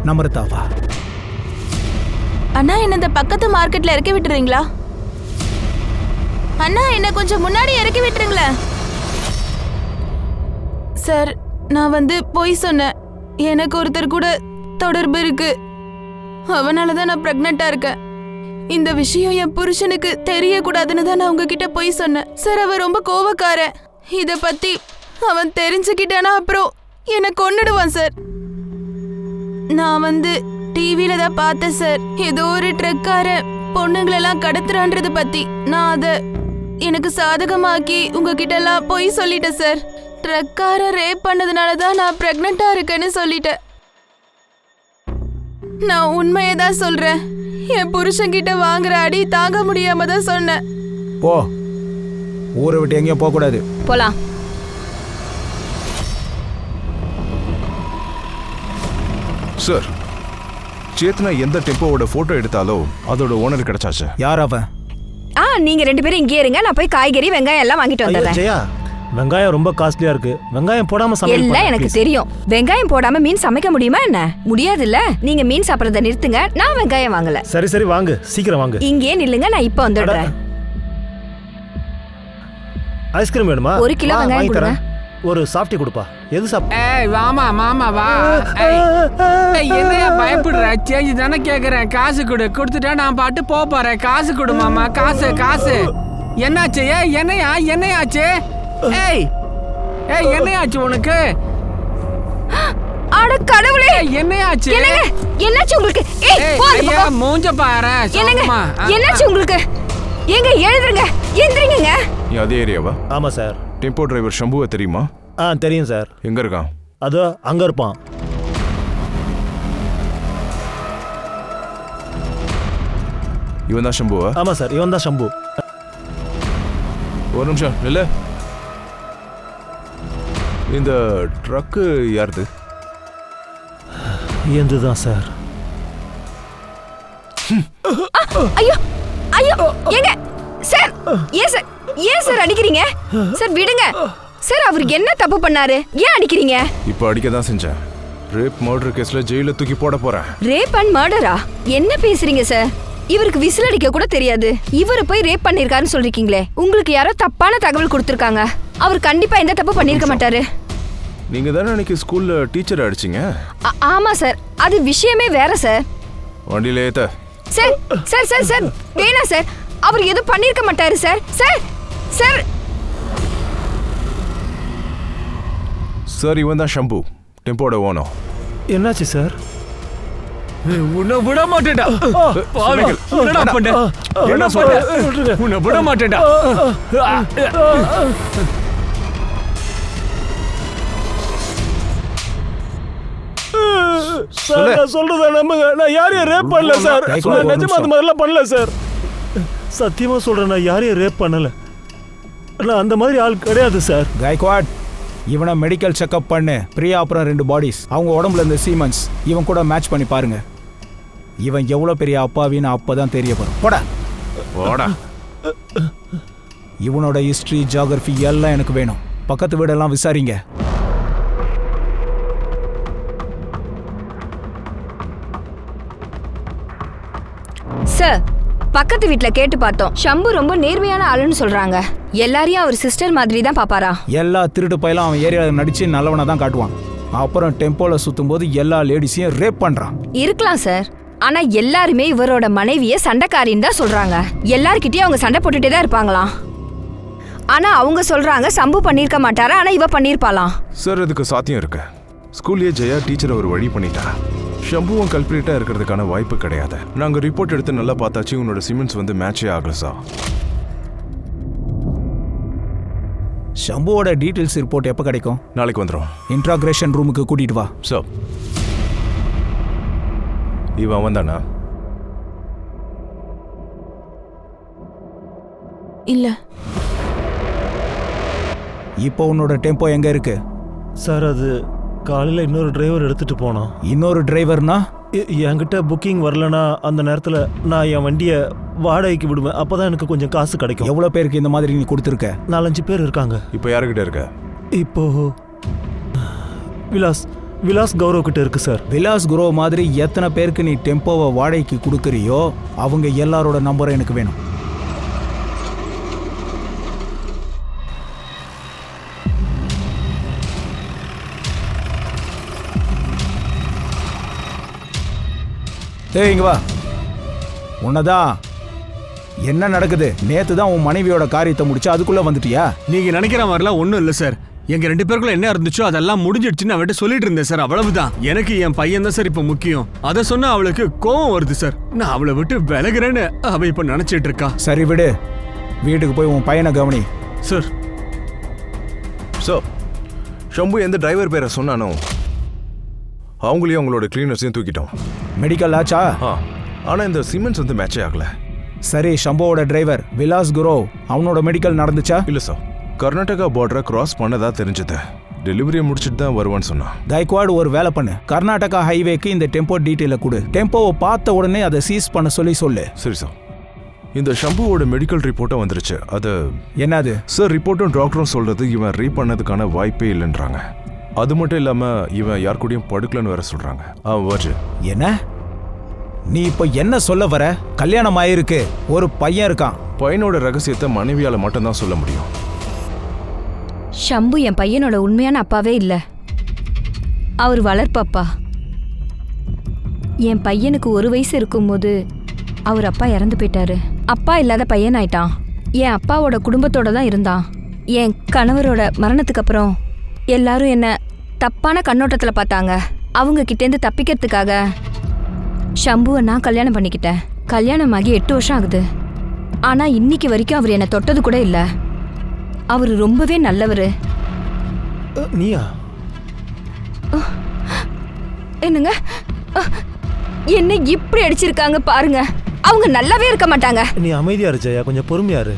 நம்ரதாவா? அண்ணா, என்ன இந்த பக்கத்து மார்க்கெட்ல இறக்கி விட்டுறீங்களா? அண்ணா, என்ன கொஞ்சம் முன்னாடி இறக்கி விட்டுருங்களேன். சார், நான் வந்து பொய் சொன்னேன். எனக்கு ஒருத்தர் கூட தொடர்பு இருக்கு. அவனால தான் நான் பிரெக்னெண்டா இருக்கேன். இந்த விஷயம் என் புருஷனுக்கு தெரியக்கூடாதுன்னு தான் நான் உங்ககிட்ட பொய் சொன்னேன். சார், அவன் ரொம்ப கோவக்காரன். இத பத்தி அவன் தெரிஞ்சுக்கிட்டானா அப்புறம் என்னை கொன்னுடுவான் சார். நான் வந்து டிவியில தான் பார்த்தேன் சார். ஏதோ ஒரு ட்ரக்கார பொண்ணுங்களெல்லாம் கடத்துறான்றது பத்தி. நான் அதை எனக்கு சாதகமாக்கி உங்ககிட்ட எல்லாம் பொய் சொல்லிட்டேன் சார். ட்ரக்கார ரேப் பண்ணதுனால தான் நான் பிரெக்னெண்டா இருக்கேன்னு சொல்லிட்டேன். நான் உண்மையை தான் சொல்றேன். என் புருஷன்கிட்ட வாங்குற அடி தாங்க முடியாம தான் சொன்னேன். போ, ஊரை விட்டு எங்கேயும் போக கூடாது. போலாம். சார், சேத்னா எந்த டெம்போவோட போட்டோ எடுத்தாலோ அதோட ஓனர் கிடைச்சாச்சு. யார் அவன்? நீங்க 2 பேரும் இங்கே இருங்க. நான் போய் காய்கறி வெங்காயம் எல்லாம் வாங்கிட்டு ஐயோ, வந்துடுறேன். ஜெயா, வெங்காயம் ரொம்ப காஸ்ட்லியா இருக்கு. வெங்காயம் போடாம சமையல் எல்லாம் பண்ணு, எனக்கு please. தெரியும். வெங்காயம் போடாம மீன் சமைக்க முடியுமா என்ன? முடியாதுல்ல. நீங்க மீன் சாப்பிடறத நிறுத்துங்க. நான் வெங்காயம் வாங்கல. சரி சரி, வாங்கு, சீக்கிரம் வாங்கு. இங்கே நில்லுங்க, நான் இப்ப வந்துடுறேன். ஐஸ்கிரீம் வேணுமா? 1 கிலோ வா, வெங்காயம் வாங்கி கொடுங்க. தரேன். ஒரு சாப்பிட்டி கொடுப்பா. எது சாப்பிட்டு? ஏய் வாமா மாமா வா. என்னையா பயப்படுற? சேஞ்ச் தானே கேக்குறேன். காசு கொடு. கொடுத்துட்டா நான் பாட்டு போறேன். காசு கொடு மாமா. காசு காசு. என்னாச்சு? ஏய் என்னையாச்சு? ஏய் என்னையாச்சு உனக்கு? அட கடவுளே, என்னையாச்சு? என்னங்க என்னாச்சு உங்களுக்கு? போ அந்த ஐயா பக்கம். மூஞ்ச பாரு. என்னங்க சோகமா. என்னாச்சு உங்களுக்கு? ஏங்க எழுதுங்க, எந்திரிங்க. நீ அதே ஏரியாவா? ஆமா சார். டெம்போ டிரைவர் சம்புவை தெரியுமா? தெரியும் சார். எங்க இருக்கான்? அதோ அங்க இருப்பான். இவன் தான் சம்புவா? ஆமா சார், இவன் தான் சம்பு. ஒரு நிமிஷம் இல்ல. இந்த ட்ரக்கு யாருது? இதுதான் சார். ஐயோ ஐயோ ஏங்க சார் ஏன் சார் அடிக்கிறீங்க சார்? விடுங்க சார். அவருக்கு என்ன தப்பு பண்ணாரு? ஏன் அடிக்கிறீங்க? இப்போ அடிக்க தான் செஞ்சேன். ரேப் மர்டர் கேஸ்ல ஜெயில தூக்கி போட போறேன். ரேப் அண்ட் மர்டரா? என்ன பேசுறீங்க சார்? இவருக்கு விசில் அடிக்க கூட தெரியாது. இவரு போய் ரேப் பண்ணிருக்காருன்னு சொல்றீங்களே, உங்களுக்கு யாரோ தப்பான தகவல் கொடுத்திருக்காங்க. அவர் கண்டிப்பா எந்த தப்பு பண்ணிருக்க மாட்டாரு. நீங்க தானே அன்னைக்கு ஸ்கூல்ல டீச்சர் அடிச்சீங்க? ஆமா சார், அது விஷயமே வேற சார். வண்டியில ஏத்த. சார் சார் சார் சார் வேணாம் சார். அவர் எதுவும் பண்ணிருக்க மாட்டாரு சார். சார் சார் சார், இவன் தான் ஷம்பு, டெம்போட ஓனர். என்னாச்சு சார்? உன்னை விட மாட்டேன்டா. பாவி, என்னடா பண்ண? என்ன சொல்ற? உன்னை விட மாட்டேன்டா. சார், நான் சொல்றத நம்புங்க. நான் யாரையும் ரேப் பண்ணல சார். நான் நிஜமா அந்த மாதிரிலாம் பண்ணல சார். சத்தியமா சொல்றேன், நான் யாரையும் ரேப் பண்ணல. நான் அந்த மாதிரி ஆள் கிடையாது சார். கைக்வாட், இவனை மெடிக்கல் செக்அப் பண்ணு. பிரியா அப்புறம் 2 பாடிஸ், அவங்க உடம்புல இருந்த சீமன்ஸ் இவன் கூட மேட்ச் பண்ணி பாருங்க. இவன் எவ்வளவு பெரிய அப்பாவின்னு அப்பதான் தெரிய வரும். போடா. இவனோட ஹிஸ்டரி, ஜியோகிராஃபி எல்லாம் எனக்கு வேணும். பக்கத்து வீடெல்லாம் விசாரிங்க. சார், பக்கத்து வீட்ல கேட்டு பார்த்தோம். ஷம்பு ரொம்ப நேர்மையான ஆளுன்னு சொல்றாங்க. எல்லாரையும் அவர் சிஸ்டர் மாதிரி தான் பாப்பாரா? எல்லா திருட்டு பையலும் அவன் ஏரியாவில் நடிச்சு நல்லவனை தான் காட்டுவான். அப்புறம் டெம்போல சுத்தும் போது எல்லா லேடிஸையும் ரேப் பண்றான். இருக்கலாம் சார், ஆனா எல்லாருமே இவரோட மனைவிய சண்டைக்காரின்னு தான் சொல்றாங்க. எல்லார்கிட்டயும் அவங்க சண்டை போட்டுட்டே தான் இருப்பாங்களாம். ஆனா அவங்க சொல்றாங்க சம்பு பண்ணிருக்க மாட்டாரா, ஆனா இவ பண்ணிருப்பாளாம். சார், அதுக்கு சாத்தியம் இருக்கு. ஸ்கூல்லேயே ஜெயா டீச்சரை ஒரு வழி பண்ணிட்டா. ஷம்புவும் கல்பிரேட்டா இருக்கிறதுக்கான வாய்ப்பு கிடையாது. நாங்க ரிப்போர்ட் எடுத்து நல்லா பார்த்தாச்சு, உன்னோட சிமெண்ட்ஸ் வந்து மேட்சே ஆகல சார். ஷம்புவோட டீடைல்ஸ் ரிப்போர்ட் எப்போ கிடைக்கும்? நாளைக்கு வந்துடும். இன்ட்ராகிரேஷன் ரூமுக்கு கூட்டிட்டு வா. சார், இவன் வந்தானா? இல்ல. இப்போ உன்னோட டெம்போ எங்க இருக்கு? சார், அது காலையில் இன்னொரு டிரைவர் எடுத்துட்டு போனோம். இன்னொரு டிரைவர்னா? என்கிட்ட புக்கிங் வரலனா அந்த நேரத்தில் நான் என் வண்டியை வாடகைக்கு விடுவேன். அப்போதான் எனக்கு கொஞ்சம் காசு கிடைக்கும். எவ்வளோ பேருக்கு இந்த மாதிரி நீ கொடுத்துருக்க? 4-5 பேர் இருக்காங்க. இப்போ யாருக்கிட்ட இருக்க? இப்போ விலாஸ் கௌரவ் கிட்ட இருக்கு சார். விலாஸ் குரோ மாதிரி எத்தனை பேருக்கு நீ டெம்போவை வாடகைக்கு கொடுக்குறியோ அவங்க எல்லாரோட நம்பரும் எனக்கு வேணும். இங்க வா. உன்னதான் என்ன நடக்குது? நேத்து தான் உன் மனைவியோட காரியத்தை முடிச்சு அதுக்குள்ள வந்துட்டியா? நீங்க நினைக்கிற மாதிரிலாம் ஒண்ணும் இல்ல சார். எங்க 2 பேருக்குள்ள என்ன இருந்துச்சோ அதெல்லாம் முடிஞ்சிடுச்சுன்னு அவட்ட சொல்லிட்டு இருந்தேன் சார். அவ்வளவுதான். எனக்கு என் பையன் தான் சார் இப்ப முக்கியம். அதை சொன்னா அவளுக்கு கோவம் வருது சார். நான் அவளை விட்டு விலகுறேன்னு அவ இப்ப நினைச்சிட்டு இருக்கா. சரி விடு, வீட்டுக்கு போய் உன் பையனை கவனி. சார், ஷம்பு எந்த டிரைவர் பேரை சொன்னானோ அவங்களையும் அவங்களோட கிளீனர்ஸையும் தூக்கிட்டோம். மெடிக்கல் ஆச்சா? ஆனா இந்த சிமெண்ட்ஸ் வந்து மேட்சே ஆகல. சரி, ஷம்போவோட டிரைவர் விலாஸ் குரோ அவனோட மெடிக்கல் நடந்துச்சா? இல்ல சார், கர்நாடகா பார்டரை கிராஸ் பண்ணதா தெரிஞ்சது. டெலிவரியை முடிச்சுட்டு தான் வருவான்னு சொன்னான். கைக்வாட், ஒரு வேலை பண்ணு. கர்நாடகா ஹைவேக்கு இந்த டெம்போ டீட்டெயில கொடு. டெம்போவை பார்த்த உடனே அதை சீஸ் பண்ண சொல்லு. சரி சார். இந்த ஷம்புவோட மெடிக்கல் ரிப்போர்ட்டும் வந்துருச்சு. அது என்னது சார்? ரிப்போர்ட்டும் டாக்டரும் சொல்றது இவன் ரேப் பண்ணதுக்கான வாய்ப்பே இல்லைன்றாங்க. அது மட்டும் இல்லாம இவன் யார் கூடயும் படுக்கலன்னு வேற சொல்றாங்க. என்ன நீ இப்ப என்ன சொல்ல வர? கல்யாணம் ஆயிருக்கு, ஒரு பையன் இருக்கான். பையனோட ரகசியத்தை மனைவியால மட்டும்தான் சொல்ல முடியும். ஷம்பு என் பையனோட உண்மையான அப்பாவே இல்ல, அவர் வளர்ப்பப்பா. என் பையனுக்கு 1 வயசு இருக்கும்போது அவர் அப்பா இறந்து போயிட்டாரு. அப்பா இல்லாத பையன் ஆயிட்டான். என் அப்பாவோட குடும்பத்தோட தான் இருந்தான். என் கணவரோட மரணத்துக்கு அப்புறம் எல்லாரும் என்ன தப்பான கண்ணோட்டத்தில் பார்த்தாங்க. அவங்க கிட்டேருந்து தப்பிக்கிறதுக்காக ஷம்புவை நான் கல்யாணம் பண்ணிக்கிட்டேன். கல்யாணம் ஆகி 8 வருஷம் ஆகுது. ஆனால் இன்னைக்கு வரைக்கும் அவர் என்னை தொட்டது கூட இல்லை. அவர் ரொம்பவே நல்லவர். நீயா? என்னங்க என்ன இப்படி அடிச்சிருக்காங்க பாருங்க. அவங்க நல்லாவே இருக்க மாட்டாங்க. நீ அமைதியா இரு ஜெயா, கொஞ்சம் பொறுமையா இரு.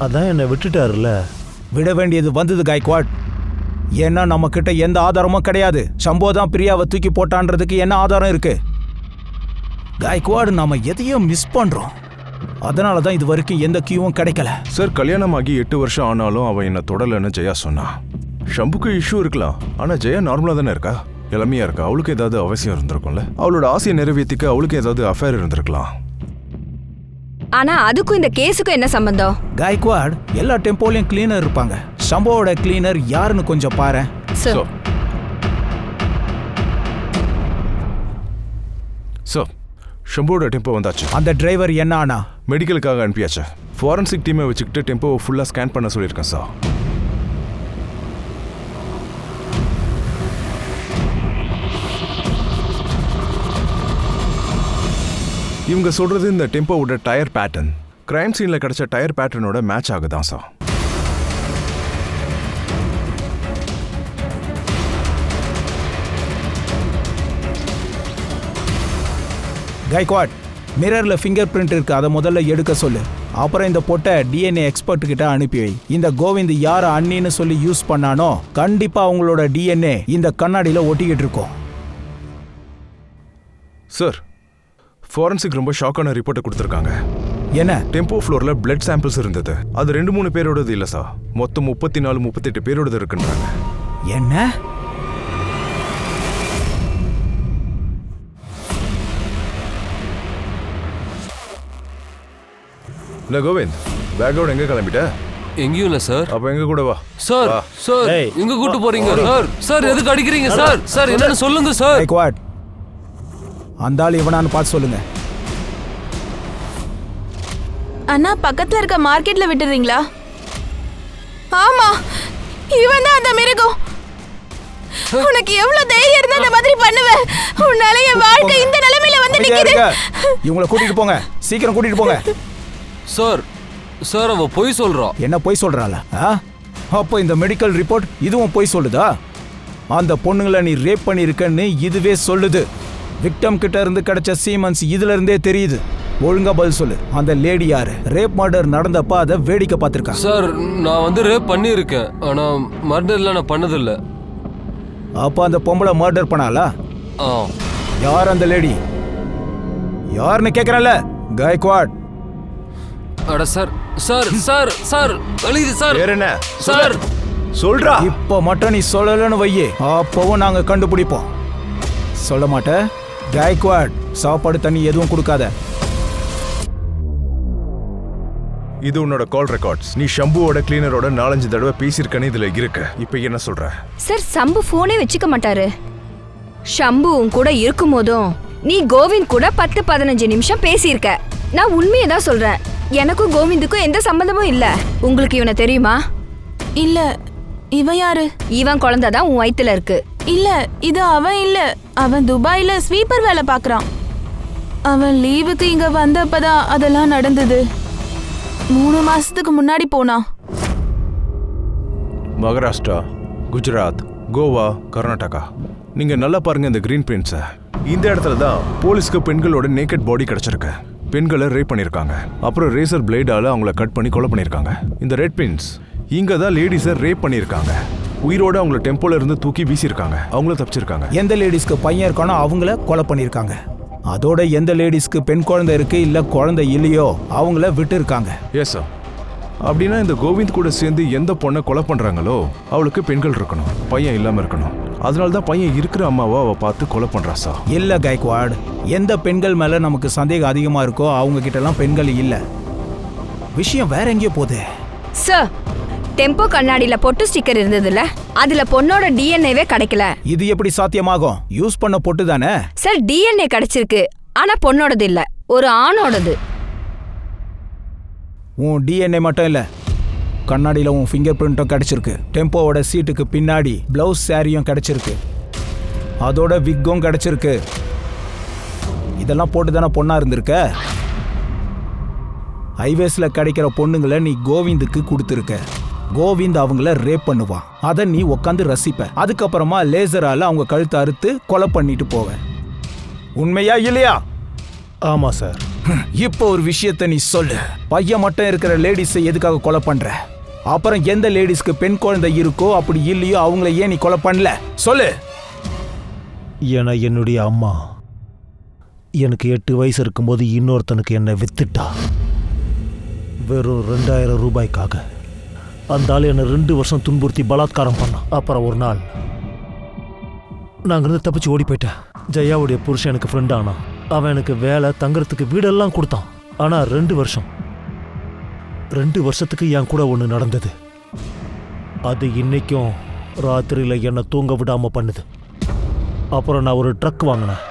அதான் என்னை விட்டுட்டாருல்ல. விட வேண்டியது வந்தது கைக்வாட். ஏன்னா நம்ம கிட்ட எந்த ஆதாரமும் கிடையாது. ஷம்போ தான் பிரியாவை தூக்கி போட்டான்றதுக்கு என்ன ஆதாரம் இருக்கு? காய்க்வாட் நாம எதையோ மிஸ் பண்றோம். அதனால தான் இது வரைக்கும் எந்த கியூவும் கிடைக்கல. சார், கல்யாணமாகி 8 வருஷம் ஆனாலும் அவன் என்ன தொடலன்னு ஜெயா சொன்னா. ஷம்புக்கு இஷ்யூ இருக்கலாம், ஆனா ஜெயா நார்மலா தானே இருக்கா, இளமையா இருக்கா. அவளுக்கு ஏதாவது அவசியம் இருந்திருக்கும்ல. அவளோட ஆசையை நிறைவேற்றிக்க அவளுக்கு ஏதாவது அஃபேர் இருந்திருக்கலாம். ஆனா அதுக்கும் இந்த கேஸுக்கும் என்ன சம்பந்தம்? காய்க்வாட், எல்லா டெம்போலையும் கிளீனர் இருப்பாங்க. ஷம்போவோட கிளீனர் யாருன்னு கொஞ்சம் பாரு. சார், ஷம்போட டெம்போ வந்தாச்சு. அந்த டிரைவர் என்ன ஆனா? மெடிக்கலுக்காக அனுப்பியாச்சு. ஃபாரன்சிக் டீமை வச்சுக்கிட்டு டெம்போவை ஃபுல்லாக ஸ்கேன் பண்ண சொல்லியிருக்கேன் சார். இவங்க சொல்றது இந்த டெம்போவோட டயர் பேட்டர்ன் கிரைம் சீன்ல கிடைச்ச டயர் பேட்டர்னோட மேட்ச் ஆகுதான் சார். காய்க்வாட், மிரர்ல ஃபிங்கர் பிரிண்ட் இருக்கு, அதை முதல்ல எடுக்க சொல்லு. அப்புறம் இந்த பொட்டை டிஎன்ஏ எக்ஸ்பர்ட் கிட்ட அனுப்பி வை. இந்த கோவிந்த் யார அண்ணின்னு சொல்லி யூஸ் பண்ணானோ கண்டிப்பா அவங்களோட டிஎன்ஏ இந்த கண்ணாடியில ஒட்டிக்கிட்டு இருக்கும். சார், ஃபாரன்சிக் ரொம்ப ஷாக்கான ரிப்போர்ட்டை கொடுத்துருக்காங்க. என்ன? டெம்போ ஃப்ளோர்ல பிளட் சாம்பிள்ஸ் இருந்தது. அது 2-3 பேரோடது இல்ல சார், மொத்தம் 34-38 பேரோடது இருக்குன்றாங்க. என்ன? இல்ல கோவிந்த், பேக்கோட எங்க கிளம்பிட்ட? எங்கேயும் இல்ல சார். அப்ப எங்க கூட வா. சார் சார் எங்க கூட்டு போறீங்க சார்? சார் எதுக்கு அடிக்கிறீங்க சார்? சார் என்னன்னு சொல்லுங்க சார். காய்க்வாட், அந்த ஆள் இவனான்னு பார்த்து சொல்லுங்க. அண்ணா, பக்கத்துல இருக்க மார்க்கெட்ல விட்டுறீங்களா? ஆமா, இவன் தான் அந்த மிருகம். உனக்கு எவ்வளவு தைரியம் இருந்தா அந்த மாதிரி பண்ணுவ? உன்னால என் வாழ்க்கை இந்த நிலைமையில வந்து நிக்குது. இவங்களை கூட்டிட்டு போங்க, சீக்கிரம் கூட்டிட்டு போங்க. சார் சார், அவ பொய் சொல்றா. என்ன பொய் சொல்றாளா? அப்போ இந்த மெடிக்கல் ரிப்போர்ட் இதுவும் பொய் சொல்லுதா? அந்த பொண்ணுங்களை நீ ரேப் பண்ணிருக்கன்னு இதுவே சொல்லுது. விக்டம் கிட்ட இருந்து கிடைச்ச சீமன்ஸ் இதுல இருந்தே தெரியுது. ஒழுங்கா பதில் சொல்லு. அந்த லேடி யாரு? ரேப் மர்டர் நடந்தப்ப அதை வேடிக்கை பார்த்திருக்கா? சார், நான் வந்து ரேப் பண்ணியிருக்கேன், ஆனா மர்டர்ல நான் பண்ணதில்லை. அப்ப அந்த பொம்பளை மர்டர் பண்ணாளா? யார் அந்த லேடி? யாருன்னு கேக்குறல காய்க்வாட். அட சார் சார் சார் சார் அழிது சார். வேற என்ன சார் சொல்றா? இப்போ மட்டும் நீ சொல்லலன்னு வையே, அப்பவும் நாங்க கண்டுபிடிப்போம். சொல்ல மாட்ட? காய்க்வாட், சாப்பாடு தண்ணி எதுவும் கொடுக்காத. இது உன்னோட கால் ரெக்கார்ட்ஸ். நீ ஷம்புவோட கிளீனரோட 4-5 தடவை பேசியிருக்கன்னு இதுல இருக்கு. இப்போ என்ன சொல்ற? சார், சம்பு போனே வச்சுக்க மாட்டாரு. ஷம்பு உன் கூட இருக்கும் போதும் நீ கோவிந்த் கூட 10-15 நிமிஷம் பேசியிருக்க. நான் உண்மையை தான் சொல்றேன். எனக்கும் கோவிந்துக்கும் எந்த சம்பந்தமும் இல்ல. உங்களுக்கு இவனை தெரியுமா? இல்ல. இவன் யாரு? இவன் குழந்தை தான் உன் வயித்துல இருக்கு. இல்ல, இது அவன் இல்ல. அவன் துபாயில ஸ்வீப்பர் வேலை பாக்குறான். அவன் லீவுக்கு இங்க வந்தப்பதான் அதெல்லாம் நடந்தது. 3 மாசத்துக்கு முன்னாடி போனான். மகாராஷ்டிரா, குஜராத், கோவா, கர்நாடகா. நீங்க நல்லா பாருங்க இந்த கிரீன் பிரிண்ட்ஸை. இந்த இடத்துல தான் போலீஸ்க்கு பெண்களோட நேக்கட் பாடி கிடைச்சிருக்கு. பெண்களை ரேப் பண்ணியிருக்காங்க. அப்புறம் ரேசர் பிளேடால அவங்கள கட் பண்ணி கொலை பண்ணியிருக்காங்க. இந்த ரெட் பிரிண்ட்ஸ் இங்க தான் லேடிஸை ரேப் பண்ணியிருக்காங்க. உயிரோட அவங்கள டெம்போல இருந்து தூக்கி வீசியிருக்காங்க. அவங்கள தப்பிச்சிருக்காங்க. எந்த லேடிஸ்க்கு பையன் இருக்கானோ அவங்கள கொலை பண்ணியிருக்காங்க. அதோட எந்த லேடிஸ்க்கு பெண் குழந்தை இருக்கு இல்ல குழந்தை இல்லையோ அவங்கள விட்டு இருக்காங்க. Yes sir. அப்படின்னா இந்த கோவிந்த் கூட சேர்ந்து எந்த பொண்ணை கொலை பண்றாங்களோ அவளுக்கு பெண்கள் இருக்கணும், பையன் இல்லாம இருக்கணும். அதனால்தான் பையன் இருக்கிற அம்மாவை அவ பார்த்து கொலை பண்றா சார். இல்ல காய்க்வாட், எந்த பெண்கள் மேல நமக்கு சந்தேகம் அதிகமா இருக்கோ அவங்க கிட்ட எல்லாம் பெண்கள் இல்ல. விஷயம் வேற எங்கேயோ போகுது. சார், டெம்போ கண்ணாடியில பொட்டு ஸ்டிக்கர் இருந்ததுல, அதுல பொண்ணோட டிஎன்ஏவே கிடைக்கல. இது எப்படி சாத்தியமாகும்? யூஸ் பண்ண பொட்டு தானே. சார், டிஎன்ஏ கிடைச்சிருக்கு, ஆனா பொண்ணோடது இல்ல, ஒரு ஆணோடது. உன் டிஎன்ஏ மட்டும் இல்ல, கண்ணாடியில உன் ஃபிங்கர் பிரிண்ட்டும் கிடைச்சிருக்கு. டெம்போவோட சீட்டுக்கு பின்னாடி பிளவுஸ் சாரியும் கிடைச்சிருக்கு. அதோட விக்கும் கிடைச்சிருக்கு. இதெல்லாம் போட்டு தானே பொண்ணா இருந்திருக்க. ஹைவேஸ்ல கிடைக்கிற பொண்ணுங்களை நீ கோவிந்துக்கு கொடுத்துருக்க. கோவிந்த் அவங்கள ரேப் பண்ணுவான். அதை நீ உட்காந்து ரசிப்ப. அதுக்கப்புறமா லேசரால அவங்க கழுத்தை அறுத்து கொலை பண்ணிட்டு போவ. உண்மையா இல்லையா? ஆமா சார். இப்போ ஒரு விஷயத்த நீ சொல்லு. பையன் மட்டும் இருக்கிற லேடிஸை எதுக்காக கொலை பண்ற? அப்புறம் எந்த லேடிஸ்க்கு பெண் குழந்தை இருக்கோ அப்படி இல்லையோ அவங்கள ஏன் நீ கொலை பண்ணல? சொல்லு. ஏன்னா என்னுடைய அம்மா எனக்கு 8 வயசு இருக்கும்போது இன்னொருத்தனுக்கு என்னை வித்துட்டா. வெறும் 2000 ரூபாய்க்காக. அந்த ஆள் என்னை 2 வருஷம் துன்புறுத்தி பலாத்காரம் பண்ணான். அப்புறம் ஒரு நாள் நான் அங்கிருந்து தப்பிச்சு ஓடி போயிட்டேன். ஜெயாவுடைய புருஷன் எனக்கு ஃப்ரெண்ட் ஆனான். அவன் எனக்கு வேலை, தங்குறதுக்கு வீடெல்லாம் கொடுத்தான். ஆனால் 2 வருஷத்துக்கு என் கூட ஒன்று நடந்தது. அது இன்னைக்கும் ராத்திரியில் என்னை தூங்க விடாம பண்ணுது. அப்புறம் நான் ஒரு ட்ரக் வாங்கினேன்.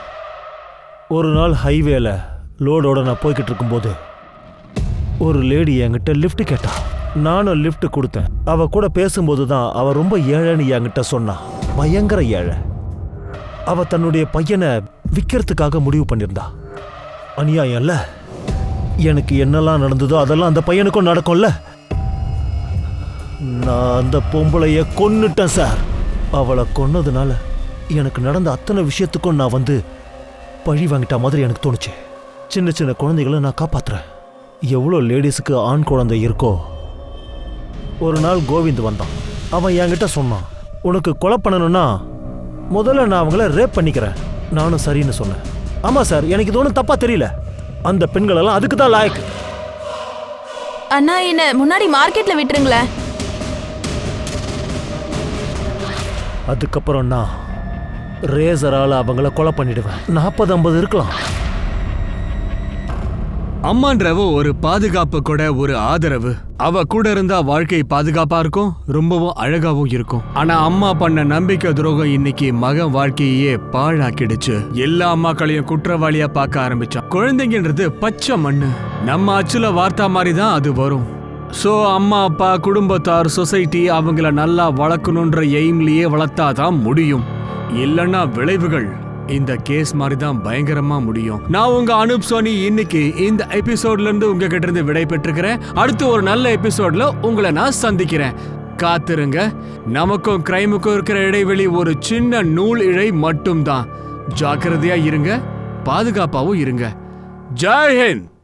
ஒரு நாள் ஹைவேல லோடோட நான் போய்கிட்டு இருக்கும்போது ஒரு லேடி என்கிட்ட லிஃப்ட் கேட்டா. நானும் லிஃப்ட் கொடுத்தேன். அவ கூட பேசும்போது தான் அவ ரொம்ப ஏழைன்னு என்கிட்ட சொன்னா. பயங்கர ஏழை. அவ தன்னுடைய பையனை விற்கிறதுக்காக முடிவு பண்ணியிருந்தா. அநியாயம் இல்ல? எனக்கு என்னெல்லாம் நடந்ததோ அதெல்லாம் அந்த பையனுக்கும் நடக்கும்ல. நான் அந்த பொம்பளைய கொன்னுட்டேன் சார். அவளை கொன்னதுனால எனக்கு நடந்த அத்தனை விஷயத்துக்கும் நான் வந்து பழி வாங்கிட்ட மாதிரி எனக்கு தோணுச்சு. சின்ன சின்ன குழந்தைகளை நான் காப்பாத்துறேன். எவ்வளோ லேடிஸுக்கு ஆண் குழந்தை இருக்கோ. ஒரு நாள் கோவிந்த் வந்தான். அவன் என்கிட்ட சொன்னான், உனக்கு கொலை பண்ணணும்னா முதல்ல நான் அவங்கள ரேப் பண்ணிக்கிறேன். நானும் சரின்னு சொன்னேன். ஆமா சார், எனக்கு இது ஒன்றும் தப்பா தெரியல. அந்த பெண்களெல்லாம் அதுக்கு தான் லாயக்கு. அண்ணா, என்ன முன்னாடி மார்க்கெட்ல விட்டுருங்களேன். அதுக்கப்புறம் நான் ரேசரால அவங்கள கொலை பண்ணிடுவேன். 40-50 இருக்கலாம். அம்மான்றவ ஒரு பாதுகாப்பு கூட, ஒரு ஆதரவு. அவ கூட இருந்தா வாழ்க்கை பாதுகாப்பா இருக்கும், ரொம்பவும் அழகாவும் இருக்கும். ஆனா அம்மா பண்ண நம்பிக்கை துரோகம் இன்னைக்கு மகன் வாழ்க்கையே பாழாக்கிடுச்சு. எல்லா அம்மாக்களையும் குற்றவாளியா பார்க்க ஆரம்பிச்சான். குழந்தைங்கன்றது பச்சை மண்ணு. நம்ம அச்சுல வார்த்தா மாதிரி தான் அது வரும். சோ அம்மா அப்பா, குடும்பத்தார், சொசைட்டி அவங்கள நல்லா வளர்க்கணுன்ற எய்ம்லயே வளர்த்தாதான் முடியும். இல்லைன்னா விளைவுகள் இந்த கேஸ் மாதிரி தான் பயங்கரமா முடியும். நான் உங்க அனுப் சோனி. இன்னைக்கு இந்த எபிசோட்ல இருந்து உங்ககிட்ட இருந்து விடை பெற்றுக்கிறேன். அடுத்து ஒரு நல்ல எபிசோட்ல உங்களை நான் சந்திக்கிறேன். காத்திருங்க. நமக்கும் கிரைமுக்கும் இருக்கிற இடைவெளி ஒரு சின்ன நூல் இழை மட்டும்தான். ஜாக்கிரதையா இருங்க, பாதுகாப்பாவும் இருங்க. ஜெய் ஹிந்த்.